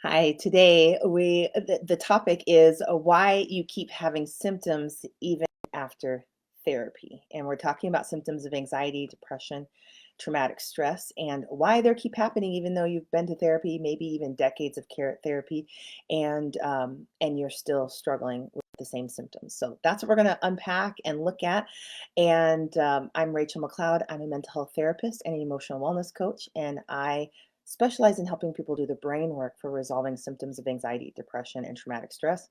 Hi, today the topic is why you keep having symptoms even after therapy. And we're talking about symptoms of anxiety, depression, traumatic stress, and why they keep happening even though you've been to therapy, maybe even decades of care therapy, and you're still struggling with the same symptoms. So that's what we're going to unpack and look at. And I'm Rachel McLeod. I'm a mental health therapist and an emotional wellness coach, and I specialize in helping people do the brain work for resolving symptoms of anxiety, depression, and traumatic stress.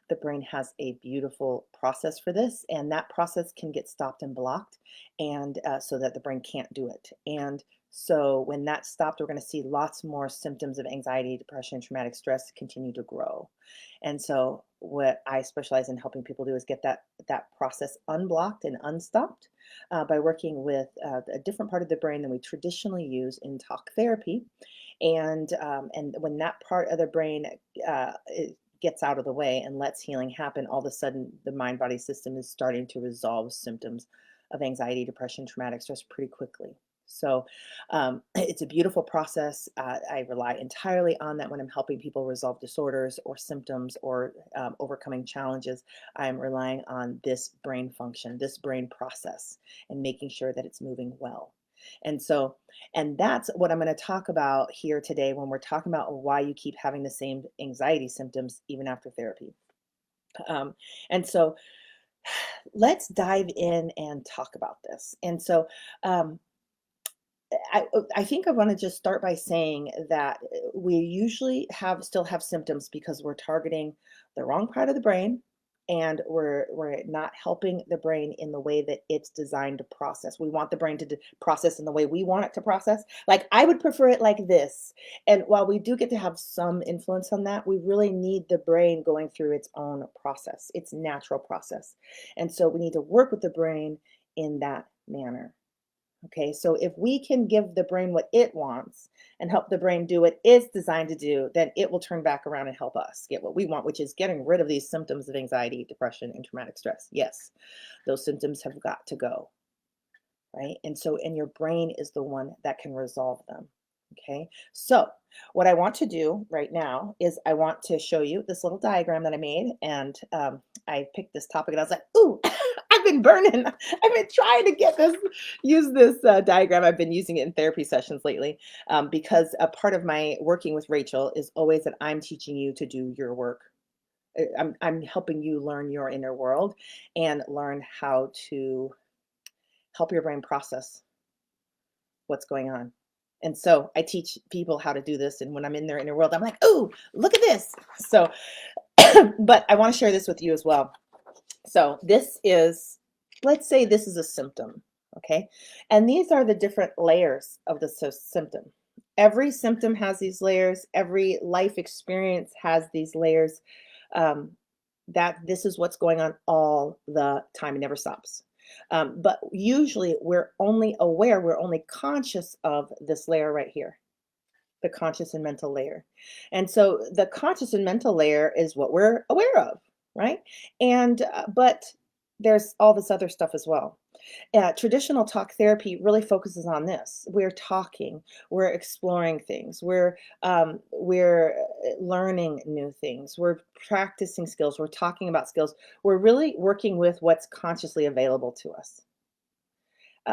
The brain has a beautiful process for this, and that process can get stopped and blocked, and so that the brain can't do it. And so when that's stopped, we're going to see lots more symptoms of anxiety, depression, traumatic stress continue to grow. And so what I specialize in helping people do is get that process unblocked and unstopped by working with a different part of the brain than we traditionally use in talk therapy. And when that part of the brain it gets out of the way and lets healing happen, all of a sudden the mind body system is starting to resolve symptoms of anxiety, depression, traumatic stress pretty quickly. So it's a beautiful process. I rely entirely on that when I'm helping people resolve disorders or symptoms or overcoming challenges. I'm relying on this brain function, this brain process, and making sure that it's moving well. And so, and that's what I'm going to talk about here today when we're talking about why you keep having the same anxiety symptoms even after therapy. Um, and so, let's dive in and talk about this. And so, um, I think I want to just start by saying that we usually still have symptoms because we're targeting the wrong part of the brain, and we're not helping the brain in the way that it's designed to process. We want the brain to process in the way we want it to process. Like I would prefer it like this. And while we do get to have some influence on that, we really need the brain going through its own process, its natural process. And so we need to work with the brain in that manner. Okay, so if we can give the brain what it wants and help the brain do what it's designed to do, then it will turn back around and help us get what we want, which is getting rid of these symptoms of anxiety, depression, and traumatic stress. Yes, those symptoms have got to go, right? And your brain is the one that can resolve them. Okay, so what I want to do right now is I want to show you this little diagram that I made, and I picked this topic, and I was like, "Ooh, I've been burning. I've been trying to use this diagram. I've been using it in therapy sessions lately because a part of my working with Rachel is always that I'm teaching you to do your work. I'm helping you learn your inner world and learn how to help your brain process what's going on. And so I teach people how to do this. And when I'm in their inner world, I'm like, "Oh, look at this." So, but I want to share this with you as well. So let's say this is a symptom, okay? And these are the different layers of the symptom. Every symptom has these layers. Every life experience has these layers. Um, that this is what's going on all the time. It never stops. But usually we're only aware, we're only conscious of this layer right here, the conscious and mental layer. And so the conscious and mental layer is what we're aware of, right? And but there's all this other stuff as well. Traditional talk therapy really focuses on this. We're talking, we're exploring things, we're learning new things, we're practicing skills, we're talking about skills, we're really working with what's consciously available to us.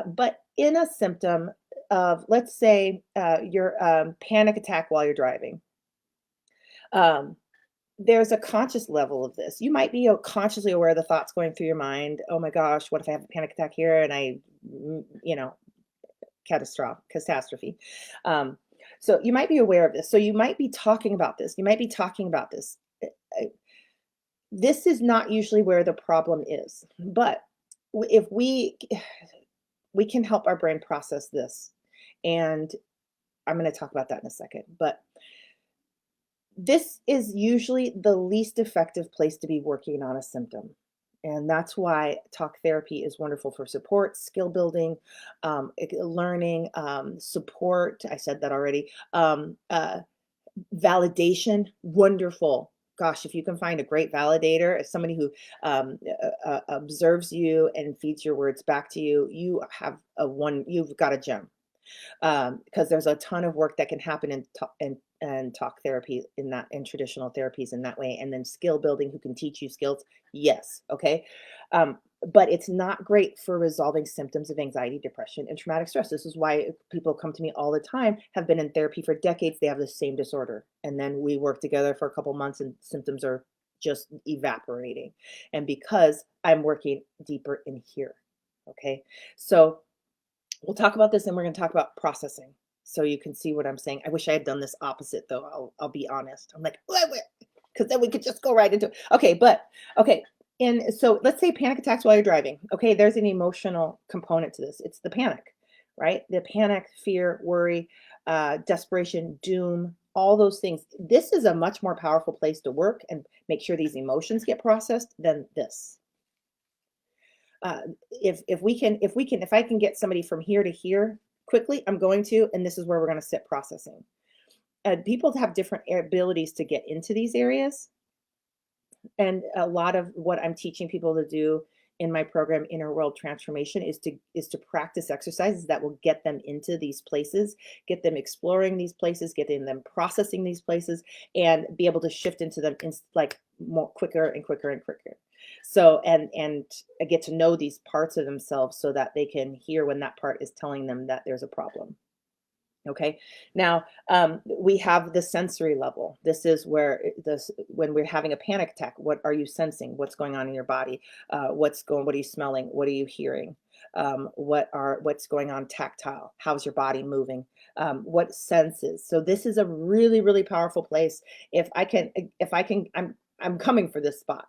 But in a symptom of, let's say, your panic attack while you're driving, um, there's a conscious level of this. You might be consciously aware of the thoughts going through your mind. Oh my gosh, what if I have a panic attack here and catastrophe. Um, so you might be aware of this. So you might be talking about this. You might be talking about this. Uh, This is not usually where the problem is, but if we can help our brain process this, and I'm going to talk about that in a second. But this is usually the least effective place to be working on a symptom. And that's why talk therapy is wonderful for support, skill building, learning, support. I said that already. Validation, wonderful. Gosh, if you can find a great validator, as somebody who observes you and feeds your words back to you, you've got a gem. Because there's a ton of work that can happen in and talk therapy in traditional therapies in that way, and then skill building who can teach you skills. Yes, okay. Um, but it's not great for resolving symptoms of anxiety, depression, and traumatic stress. This is why people come to me all the time, have been in therapy for decades, they have the same disorder. And then we work together for a couple months and symptoms are just evaporating. And because I'm working deeper in here. Okay. So we'll talk about this and we're going to talk about processing. So you can see what I'm saying. I wish I had done this opposite though. I'll be honest. I'm like, because then we could just go right into it. Okay, but okay. And so let's say panic attacks while you're driving. Okay, there's an emotional component to this. It's the panic, right? The panic, fear, worry, desperation, doom, all those things. This is a much more powerful place to work and make sure these emotions get processed than this. If I can get somebody from here to here quickly, I'm going to, and this is where we're going to sit processing. People have different abilities to get into these areas. And a lot of what I'm teaching people to do in my program, Inner World Transformation, is to practice exercises that will get them into these places, get them exploring these places, getting them processing these places, and be able to shift into them like more quicker and quicker and quicker. So and get to know these parts of themselves so that they can hear when that part is telling them that there's a problem. Okay. Now, we have the sensory level. This is where when we're having a panic attack, what are you sensing? What's going on in your body? What are you smelling? What are you hearing? What's going on tactile? How's your body moving? What senses? So this is a really, really powerful place. I'm coming for this spot.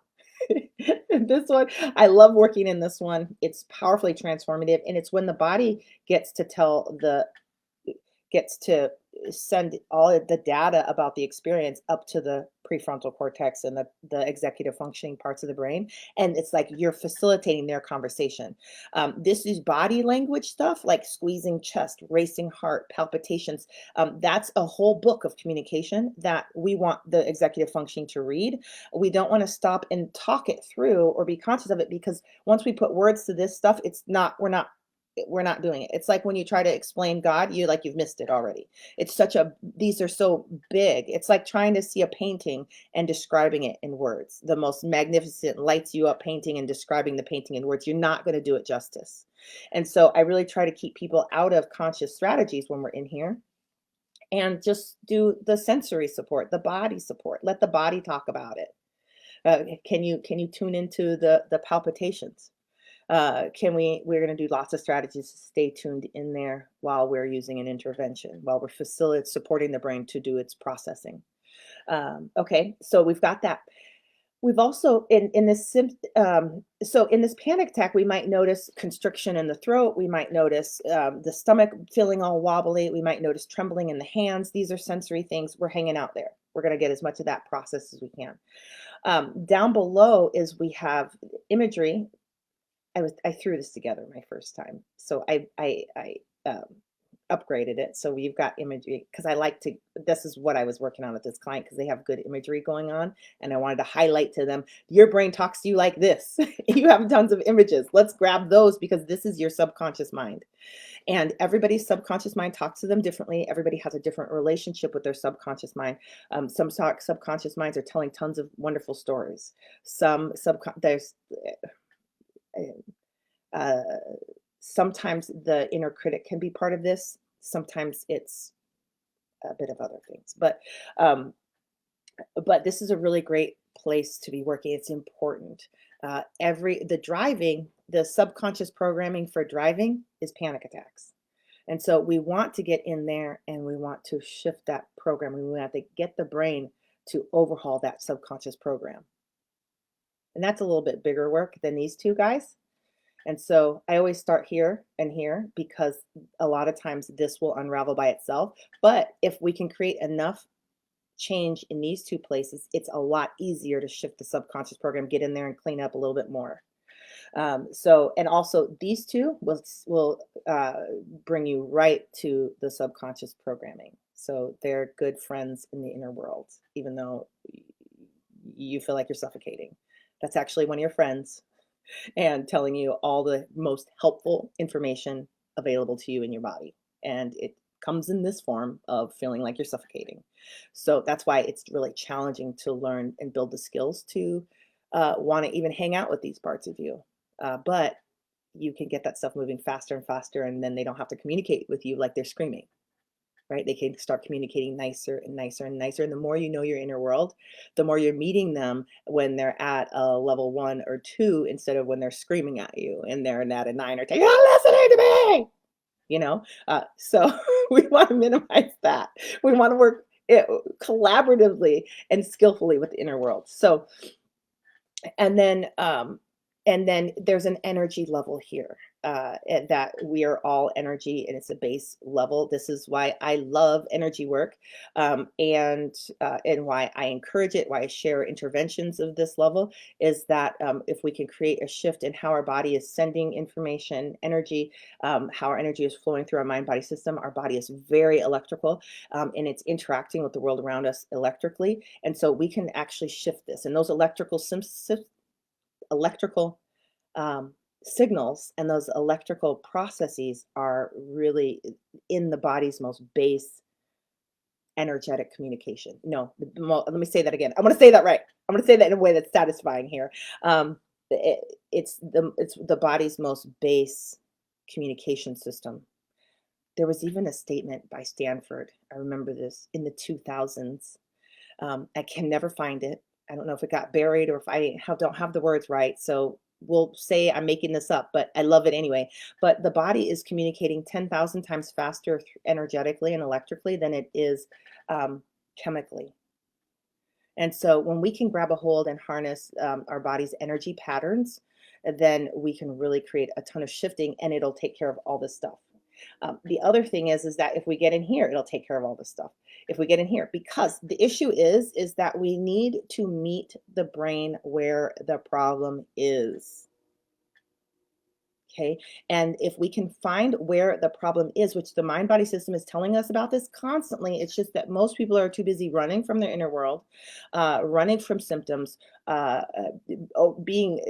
This one, I love working in this one. It's powerfully transformative. And it's when the body gets to send all of the data about the experience up to the prefrontal cortex and the executive functioning parts of the brain. And it's like you're facilitating their conversation. This is body language stuff like squeezing chest, racing heart, palpitations. That's a whole book of communication that we want the executive functioning to read. We don't want to stop and talk it through or be conscious of it, because once we put words to this stuff, we're not doing it. It's like when you try to explain God, you've missed it already. These are so big. It's like trying to see a painting and describing it in words. The most magnificent, lights you up painting and describing the painting in words. You're not going to do it justice. And so I really try to keep people out of conscious strategies when we're in here and just do the sensory support, the body support. Let the body talk about it. Can you tune into the palpitations? We're going to do lots of strategies to stay tuned in there while we're using an intervention, while we're supporting the brain to do its processing. Okay, so we've got that. We've also so in this panic attack, we might notice constriction in the throat. We might notice the stomach feeling all wobbly. We might notice trembling in the hands. These are sensory things. We're hanging out there. We're going to get as much of that process as we can. Down below is we have imagery. I threw this together my first time, so I um, upgraded it. So we've got imagery because this is what I was working on with this client because they have good imagery going on, and I wanted to highlight to them, your brain talks to you like this. You have tons of images. Let's grab those because this is your subconscious mind. And everybody's subconscious mind talks to them differently. Everybody has a different relationship with their subconscious mind. Some subconscious minds are telling tons of wonderful stories. There's uh, sometimes the inner critic can be part of this. Sometimes it's a bit of other things, um, but this is a really great place to be working. It's important. The subconscious programming for driving is panic attacks. And so we want to get in there and we want to shift that program. We want to get the brain to overhaul that subconscious program. And that's a little bit bigger work than these two guys. And so I always start here and here because a lot of times this will unravel by itself. But if we can create enough change in these two places, it's a lot easier to shift the subconscious program, get in there and clean up a little bit more. And also these two will bring you right to the subconscious programming. So they're good friends in the inner world, even though you feel like you're suffocating. That's actually one of your friends and telling you all the most helpful information available to you in your body. And it comes in this form of feeling like you're suffocating. So that's why it's really challenging to learn and build the skills to want to even hang out with these parts of you. But you can get that stuff moving faster and faster, and then they don't have to communicate with you like they're screaming, right? They can start communicating nicer and nicer and nicer. And the more you know your inner world, the more you're meeting them when they're at a level 1 or 2 instead of when they're screaming at you and they're at a 9 or 10. You're not listening to me, you know? So we want to minimize that. We want to work collaboratively and skillfully with the inner world. So and then there's an energy level here, and that we are all energy and it's a base level. This is why I love energy work, and why I encourage it, why I share interventions of this level is that if we can create a shift in how our body is sending information, energy, how our energy is flowing through our mind body system. Our body is very electrical, and it's interacting with the world around us electrically, and so we can actually shift this. And those electrical signals and those electrical processes are really in the body's most base energetic communication. No, let me say that again. I want to say that right. I'm going to say that in a way that's satisfying here. It's the body's most base communication system. There was even a statement by Stanford. I remember this in the 2000s. I can never find it. I don't know if it got buried or if don't have the words right. So we'll say I'm making this up, but I love it anyway. But the body is communicating 10,000 times faster energetically and electrically than it is chemically. And so when we can grab a hold and harness our body's energy patterns, then we can really create a ton of shifting, and it'll take care of all this stuff. The other thing is that if we get in here, it'll take care of all this stuff. If we get in here, because the issue is that we need to meet the brain where the problem is. Okay. And if we can find where the problem is, which the mind body system is telling us about this constantly, it's just that most people are too busy running from their inner world, running from symptoms, being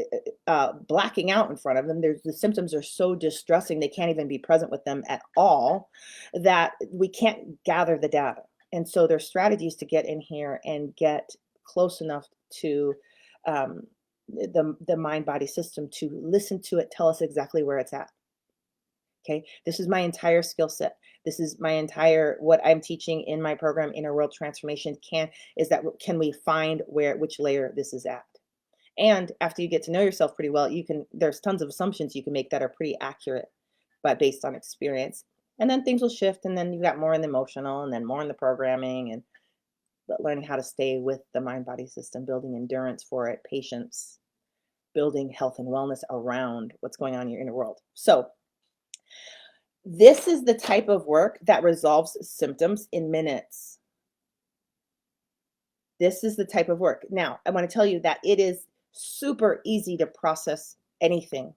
blacking out in front of them. The symptoms are so distressing, they can't even be present with them at all, that we can't gather the data. And so there's strategies to get in here and get close enough to the mind body system to listen to it tell us exactly where it's at. Okay, this is my entire skill set. This is my entire what I'm teaching in my program Inner World Transformation. Can we find which layer this is at? And after you get to know yourself pretty well, there's tons of assumptions you can make that are pretty accurate, but based on experience. And then things will shift, and then you've got more in the emotional, and then more in the programming, and but learning how to stay with the mind body system, building endurance for it, patience, building health and wellness around what's going on in your inner world. So this is the type of work that resolves symptoms in minutes. This is the type of work. Now, I want to tell you that it is super easy to process anything,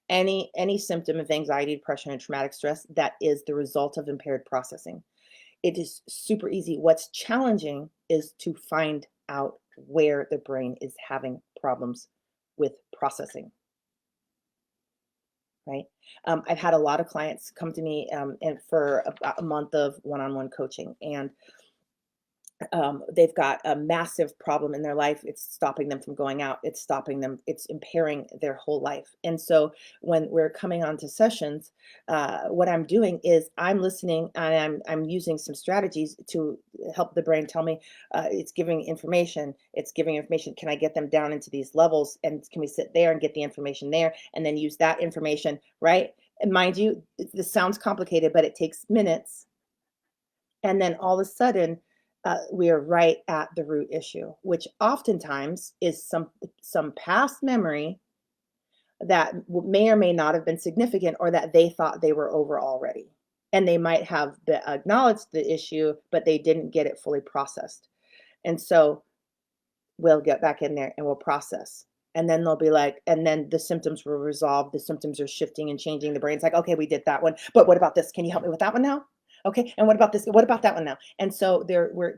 any symptom of anxiety, depression, and traumatic stress that is the result of impaired processing. It is super easy. What's challenging is to find out where the brain is having problems with processing. Right. I've had a lot of clients come to me and for about a month of one-on-one coaching, and they've got a massive problem in their life. It's stopping them from going out. It's stopping them. It's impairing their whole life. And so when we're coming on to sessions, what I'm doing is I'm listening, and I'm using some strategies to help the brain tell me it's giving information. It's giving information. Can I get them down into these levels? And can we sit there and get the information there and then use that information? Right. And mind you, this sounds complicated, but it takes minutes. And then all of a sudden, we are right at the root issue, which oftentimes is some past memory that may or may not have been significant, or that they thought they were over already. And they might have acknowledged the issue, but they didn't get it fully processed. And so we'll get back in there and we'll process. And then they'll be like, and then the symptoms will resolve. The symptoms are shifting and changing. The brain's like, okay, we did that one, but what about this? Can you help me with that one now? Okay, and what about this? What about that one now? And so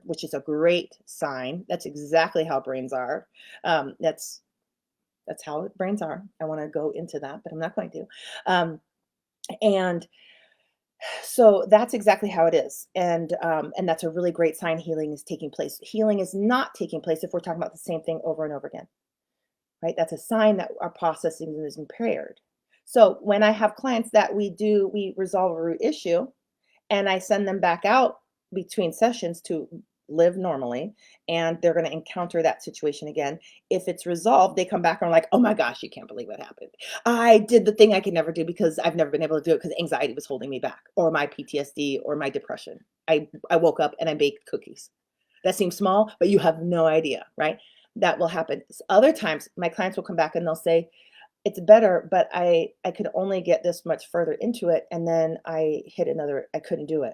which is a great sign. That's exactly how brains are. That's how brains are. I want to go into that, but I'm not going to. And So that's exactly how it is, and that's a really great sign healing is taking place. Healing is not taking place if we're talking about the same thing over and over again, right? That's a sign that our processing is impaired. So when I have clients that we resolve a root issue, and I send them back out between sessions to live normally, and they're going to encounter that situation again. If it's resolved, they come back and are like, oh my gosh, you can't believe what happened. I did the thing I could never do because I've never been able to do it because anxiety was holding me back, or my PTSD, or my depression. I woke up and I baked cookies. That seems small, but you have no idea, right? That will happen. Other times, my clients will come back and they'll say, it's better, but I could only get this much further into it, and then I couldn't do it.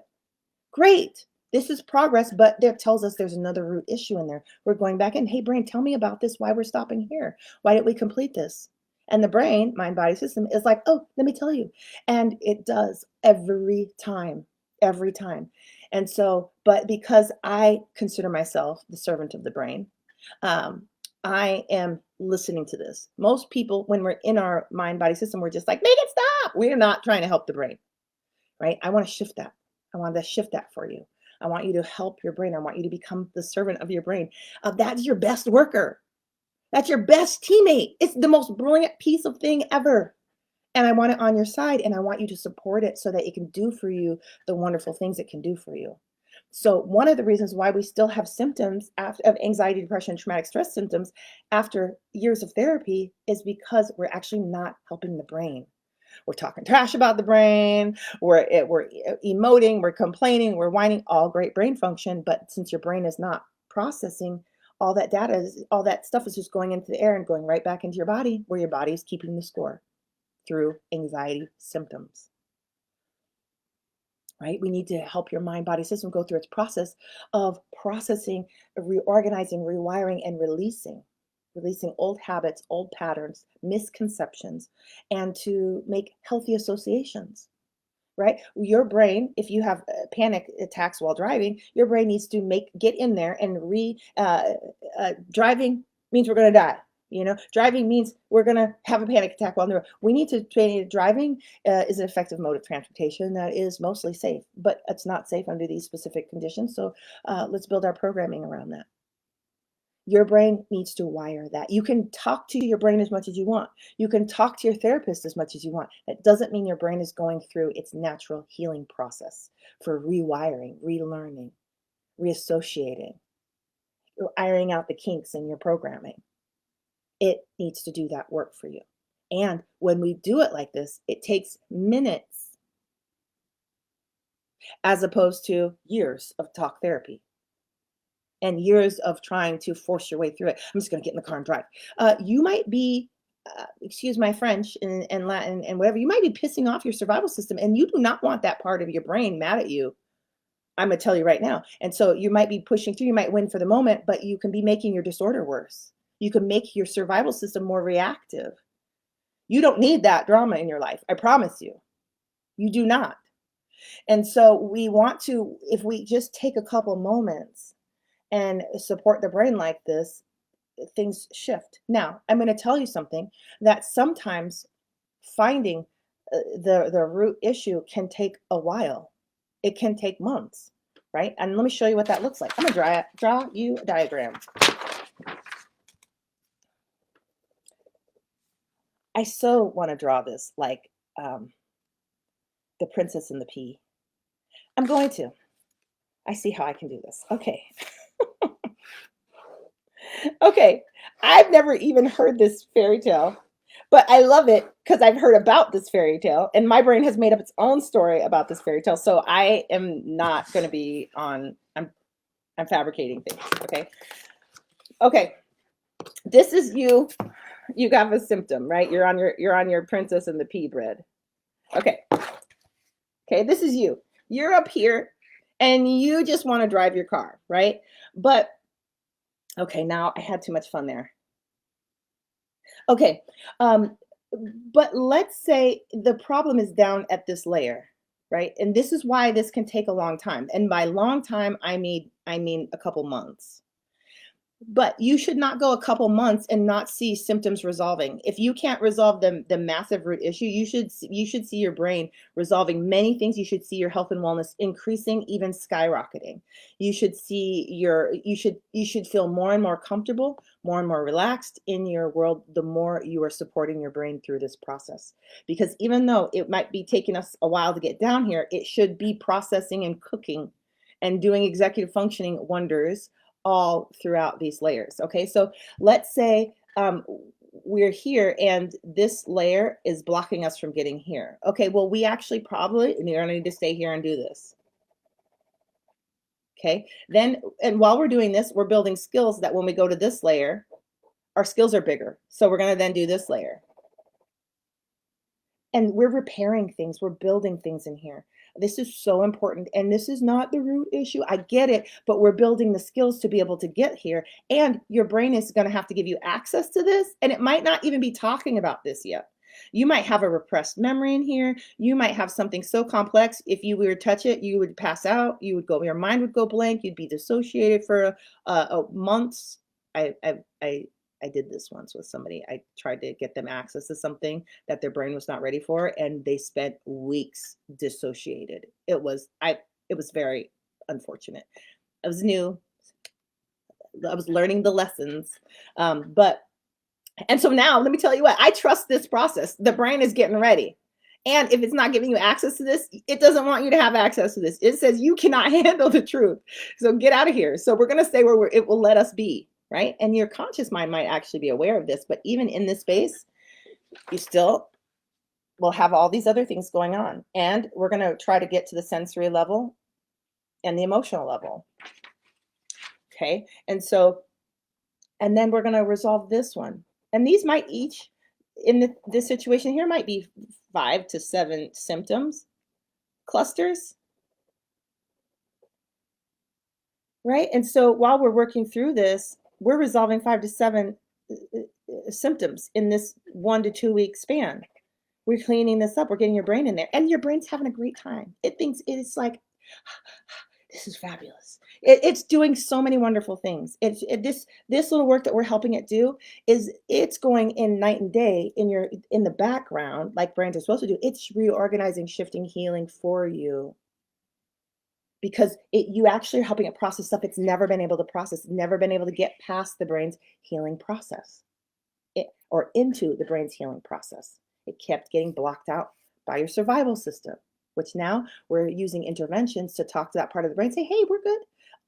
Great. This is progress, but that tells us there's another root issue in there. We're going back in. Hey, brain, tell me about this. Why we're stopping here? Why didn't we complete this? And the brain, mind body system, is like, oh, let me tell you. And it does every time, every time. And so, but because I consider myself the servant of the brain, um, I am listening to this. Most people, when we're in our mind body system, we're just like, make it stop. We're not trying to help the brain, right? I want to shift that. I want to shift that for you. I want you to help your brain. I want you to become the servant of your brain. That's your best worker. That's your best teammate. It's the most brilliant piece of thing ever. And I want it on your side, and I want you to support it so that it can do for you the wonderful things it can do for you. So one of the reasons why we still have symptoms of anxiety, depression, traumatic stress symptoms after years of therapy is because we're actually not helping the brain. We're talking trash about the brain, we're emoting, we're complaining, we're whining, all great brain function. But since your brain is not processing, all that stuff is just going into the air and going right back into your body, where your body is keeping the score through anxiety symptoms. Right? We need to help your mind body system go through its process of processing, reorganizing, rewiring, and releasing old habits, old patterns, misconceptions, and to make healthy associations. Right? Your brain, if you have panic attacks while driving, your brain needs to get in there and driving means we're going to die. Driving means we're going to have a panic attack while on the road. We need to train. Driving is an effective mode of transportation that is mostly safe, but it's not safe under these specific conditions. So let's build our programming around that. Your brain needs to wire that. You can talk to your brain as much as you want. You can talk to your therapist as much as you want. That doesn't mean your brain is going through its natural healing process for rewiring, relearning, reassociating, ironing out the kinks in your programming. It needs to do that work for you. And when we do it like this, it takes minutes as opposed to years of talk therapy and years of trying to force your way through it. I'm just going to get in the car and drive. You might be, excuse my French and Latin and whatever, you might be pissing off your survival system, and you do not want that part of your brain mad at you. I'm going to tell you right now. And so you might be pushing through, you might win for the moment, but you can be making your disorder worse. You can make your survival system more reactive. You don't need that drama in your life. I promise you, you do not. And so we want to, if we just take a couple moments and support the brain like this, things shift. Now, I'm going to tell you something that sometimes finding the root issue can take a while. It can take months, right? And let me show you what that looks like. I'm going to draw you a diagram. I so want to draw this like the princess and the pea. I'm going to. I see how I can do this. Okay. Okay. I've never even heard this fairy tale, but I love it because I've heard about this fairy tale, and my brain has made up its own story about this fairy tale. So I am not going to be on, I'm fabricating things. Okay. Okay. This is you. You got a symptom, right? You're on your princess and the pea bread. Okay. Okay. This is you. You're up here and you just want to drive your car, right? But okay, now I had too much fun there. Okay. But let's say the problem is down at this layer, right? And this is why this can take a long time. And by long time, I mean a couple months. But you should not go a couple months and not see symptoms resolving. If you can't resolve the massive root issue, you should see your brain resolving many things. You should see your health and wellness increasing, even skyrocketing. You should see you should feel more and more comfortable, more and more relaxed in your world the more you are supporting your brain through this process. Because even though it might be taking us a while to get down here, it should be processing and cooking and doing executive functioning wonders all throughout these layers. Okay, so let's say we're here and this layer is blocking us from getting here. Okay, well, we actually probably need to stay here and do this. Okay, then, and while we're doing this, we're building skills that when we go to this layer, our skills are bigger. So we're going to then do this layer. And we're repairing things, we're building things in here. This is so important. And this is not the root issue. I get it, but we're building the skills to be able to get here. And your brain is going to have to give you access to this. And it might not even be talking about this yet. You might have a repressed memory in here. You might have something so complex. If you were to touch it, you would pass out. You would go, your mind would go blank. You'd be dissociated for months. I did this once with somebody. I tried to get them access to something that their brain was not ready for, and they spent weeks dissociated. It was very unfortunate. I was new. I was learning the lessons. But and so now let me tell you what, I trust this process. The brain is getting ready. And if it's not giving you access to this, it doesn't want you to have access to this. It says you cannot handle the truth. So get out of here. So we're going to stay where it will let us be, right? And your conscious mind might actually be aware of this, but even in this space, you still will have all these other things going on. And we're going to try to get to the sensory level and the emotional level. Okay. And so, and then we're going to resolve this one. And these might each, in this situation here, might be 5 to 7 symptoms, clusters, right? And so while we're working through this, we're resolving 5 to 7 symptoms in this 1 to 2 week span. We're cleaning this up. We're getting your brain in there, and your brain's having a great time. It thinks it's like, this is fabulous. It's doing so many wonderful things. This little work that we're helping it do is it's going in night and day in the background, like brains are supposed to do. It's reorganizing, shifting, healing for you because you actually are helping it process stuff it's never been able to process, never been able to get past the brain's healing process, or into the brain's healing process. It kept getting blocked out by your survival system, which now we're using interventions to talk to that part of the brain, say, hey, we're good.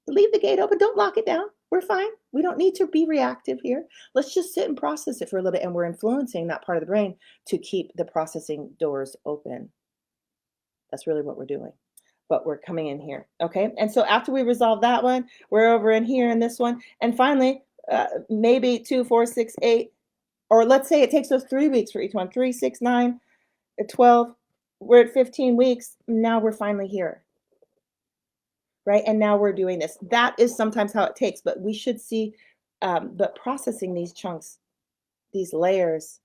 Leave the gate open. Don't lock it down. We're fine. We don't need to be reactive here. Let's just sit and process it for a little bit. And we're influencing that part of the brain to keep the processing doors open. That's really what we're doing. But we're coming in here. Okay. And so after we resolve that one, we're over in here in this one. And finally, maybe 2, 4, 6, 8, or let's say it takes us 3 weeks for each one, 3, 6, 9, 12. We're at 15 weeks. Now we're finally here. Right. And now we're doing this. That is sometimes how it takes, but we should see, but processing these chunks, these layers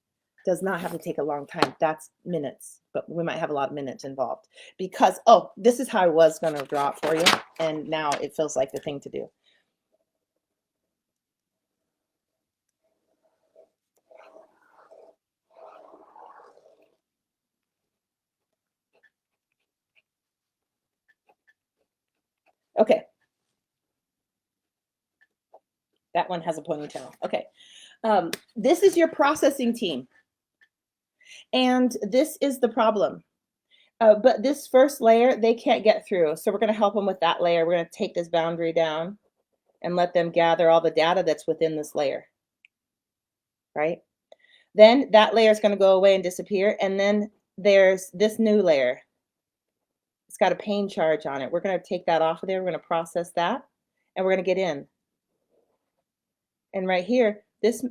does not have to take a long time. That's minutes, but we might have a lot of minutes involved because, oh, this is how I was going to draw it for you. And now it feels like the thing to do. Okay. That one has a ponytail. Okay. This is your processing team. And this is the problem. But this first layer, they can't get through. So we're going to help them with that layer. We're going to take this boundary down and let them gather all the data that's within this layer. Right? Then that layer is going to go away and disappear. And then there's this new layer. It's got a pain charge on it. We're going to take that off of there. We're going to process that. And we're going to get in. And right here, this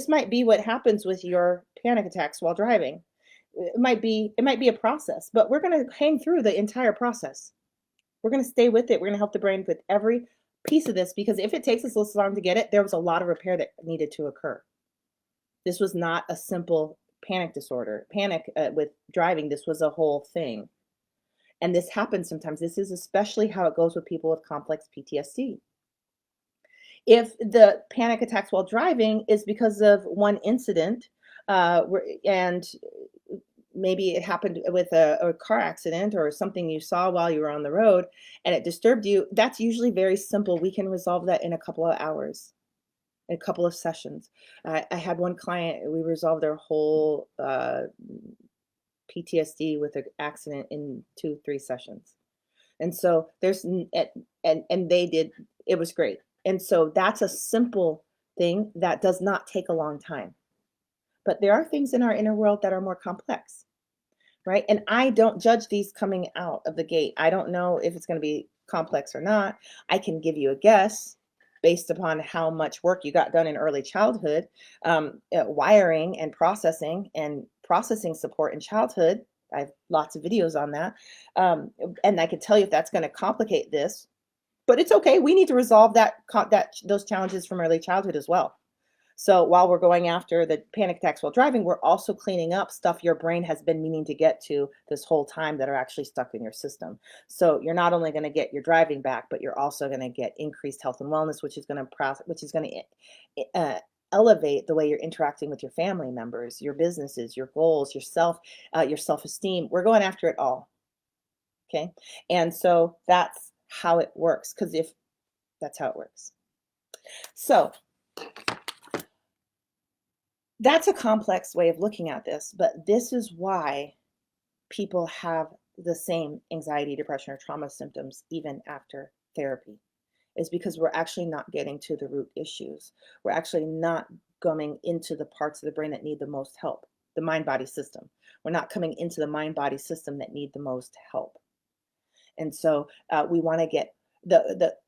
might be what happens with your panic attacks while driving. It might be a process, but we're going to hang through the entire process. We're going to stay with it. We're going to help the brain with every piece of this, because if it takes us this long to get it, there was a lot of repair that needed to occur. This was not a simple panic disorder. Panic with driving, this was a whole thing. And this happens sometimes. This is especially how it goes with people with complex PTSD. If the panic attacks while driving is because of one incident, and maybe it happened with a car accident or something you saw while you were on the road and it disturbed you, that's usually very simple. We can resolve that in a couple of hours, a couple of sessions. I had one client, we resolved their whole PTSD with an accident in 2, 3 sessions. And so and they did, it was great. And so that's a simple thing that does not take a long time. But there are things in our inner world that are more complex, right? And I don't judge these coming out of the gate. I don't know if it's going to be complex or not. I can give you a guess based upon how much work you got done in early childhood, wiring and processing support in childhood. I have lots of videos on that. And I can tell you if that's going to complicate this, but it's okay. We need to resolve those challenges from early childhood as well. So while we're going after the panic attacks while driving, we're also cleaning up stuff your brain has been meaning to get to this whole time that are actually stuck in your system. So you're not only going to get your driving back, but you're also going to get increased health and wellness, which is going to elevate the way you're interacting with your family members, your businesses, your goals, yourself, your self-esteem. We're going after it all. Okay. And so that's how it works. That's how it works. So that's a complex way of looking at this, but this is why people have the same anxiety, depression, or trauma symptoms even after therapy, is because we're actually not getting to the root issues. We're actually not coming into the parts of the brain that need the most help, the mind-body system. We're not coming into the mind-body system that need the most help. And so we want to get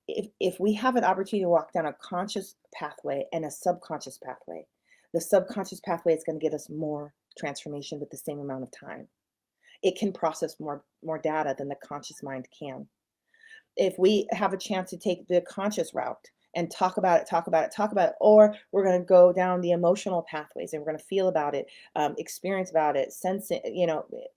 if we have an opportunity to walk down a conscious pathway and a subconscious pathway, the subconscious pathway is going to get us more transformation with the same amount of time. It can process more data than the conscious mind can. If we have a chance to take the conscious route and talk about it, or we're going to go down the emotional pathways and we're going to feel about it, experience about it, sense it,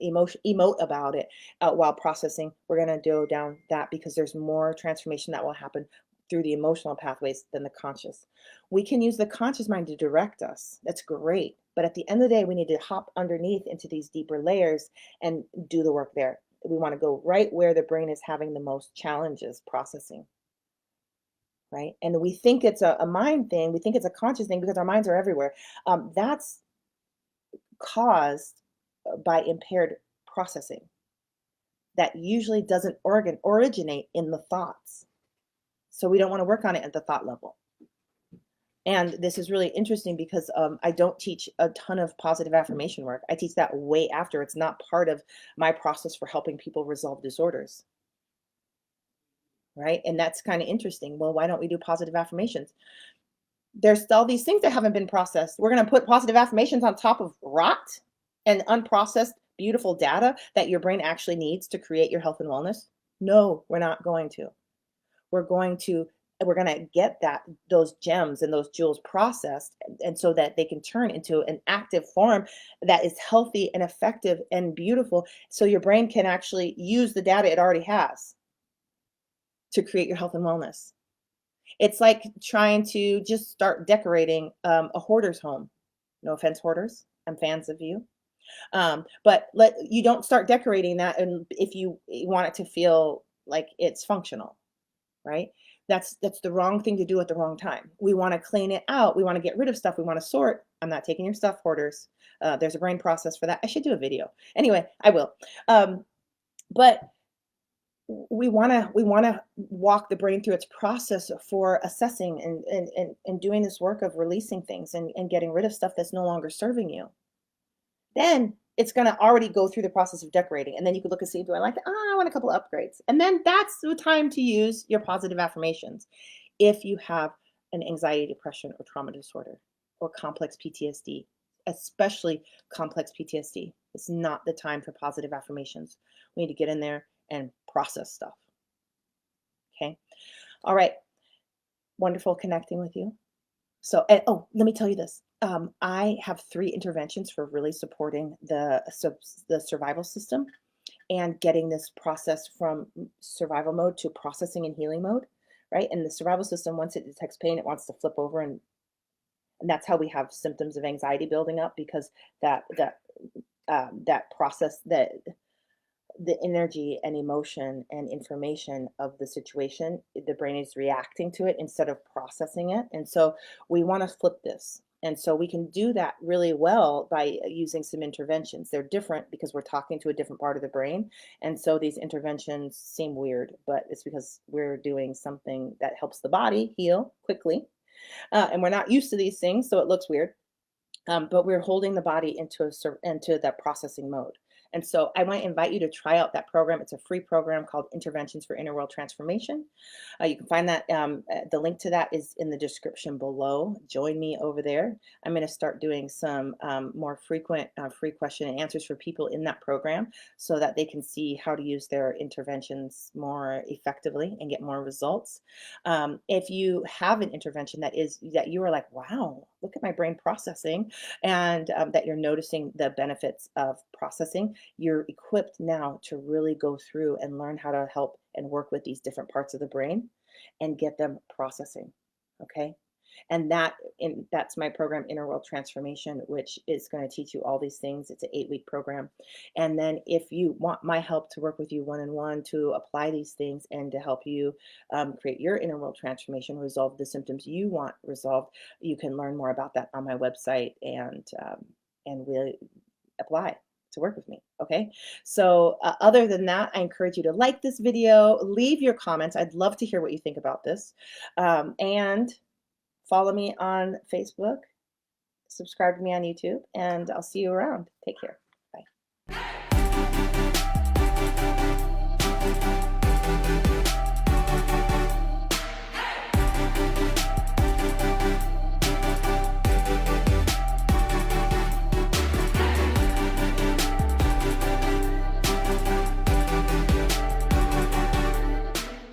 emote about it while processing, we're going to go down that because there's more transformation that will happen through the emotional pathways than the conscious. We can use the conscious mind to direct us. That's great. But at the end of the day, we need to hop underneath into these deeper layers and do the work there. We want to go right where the brain is having the most challenges processing. Right? And we think it's a mind thing. We think it's a conscious thing because our minds are everywhere. That's caused by impaired processing that usually doesn't originate in the thoughts. So we don't want to work on it at the thought level. And this is really interesting because I don't teach a ton of positive affirmation work. I teach that way after. It's not part of my process for helping people resolve disorders. Right? And that's kind of interesting. Well, why don't we do positive affirmations? There's all these things that haven't been processed. We're going to put positive affirmations on top of rot and unprocessed, beautiful data that your brain actually needs to create your health and wellness. No, we're not going to. We're going to get those gems and those jewels processed, and so that they can turn into an active form that is healthy and effective and beautiful, so your brain can actually use the data it already has to create your health and wellness. It's like trying to just start decorating a hoarder's home. No offense, hoarders. I'm fans of you. But you don't start decorating that and if you want it to feel like it's functional, right? That's the wrong thing to do at the wrong time. We want to clean it out. We want to get rid of stuff. We want to sort. I'm not taking your stuff, hoarders. There's a brain process for that. I should do a video. Anyway, I will. But we want to walk the brain through its process for assessing and doing this work of releasing things and getting rid of stuff that's no longer serving you. Then it's going to already go through the process of decorating. And then you could look and see, do I like it? I want a couple of upgrades. And then that's the time to use your positive affirmations. If you have an anxiety, depression, or trauma disorder, or complex PTSD, especially complex PTSD, it's not the time for positive affirmations. We need to get in there and process stuff. Okay. All right. Wonderful connecting with you. So, let me tell you this. I have 3 interventions for really supporting the survival system and getting this process from survival mode to processing and healing mode, right? And the survival system, once it detects pain, it wants to flip over, and that's how we have symptoms of anxiety building up, because that process, that the energy and emotion and information of the situation, the brain is reacting to it instead of processing it. And so we want to flip this. And so we can do that really well by using some interventions. They're different because we're talking to a different part of the brain. And so these interventions seem weird, but it's because we're doing something that helps the body heal quickly. And we're not used to these things, so it looks weird. But we're holding the body into that processing mode. And so I want to invite you to try out that program. It's a free program called Interventions for Inner World Transformation. You can find that. The link to that is in the description below. Join me over there. I'm going to start doing some more frequent free question and answers for people in that program, so that they can see how to use their interventions more effectively and get more results. If you have an intervention that you are like, wow, look at my brain processing, and that you're noticing the benefits of processing, you're equipped now to really go through and learn how to help and work with these different parts of the brain and get them processing. Okay. And that's my program, Inner World Transformation, which is going to teach you all these things. It's an 8-week program. And then if you want my help to work with you one-on-one to apply these things and to help you create your inner world transformation, resolve the symptoms you want resolved, you can learn more about that on my website, and really apply to work with me. Okay. So other than that, I encourage you to like this video, leave your comments. I'd love to hear what you think about this. And follow me on Facebook, subscribe to me on YouTube, and I'll see you around. Take care.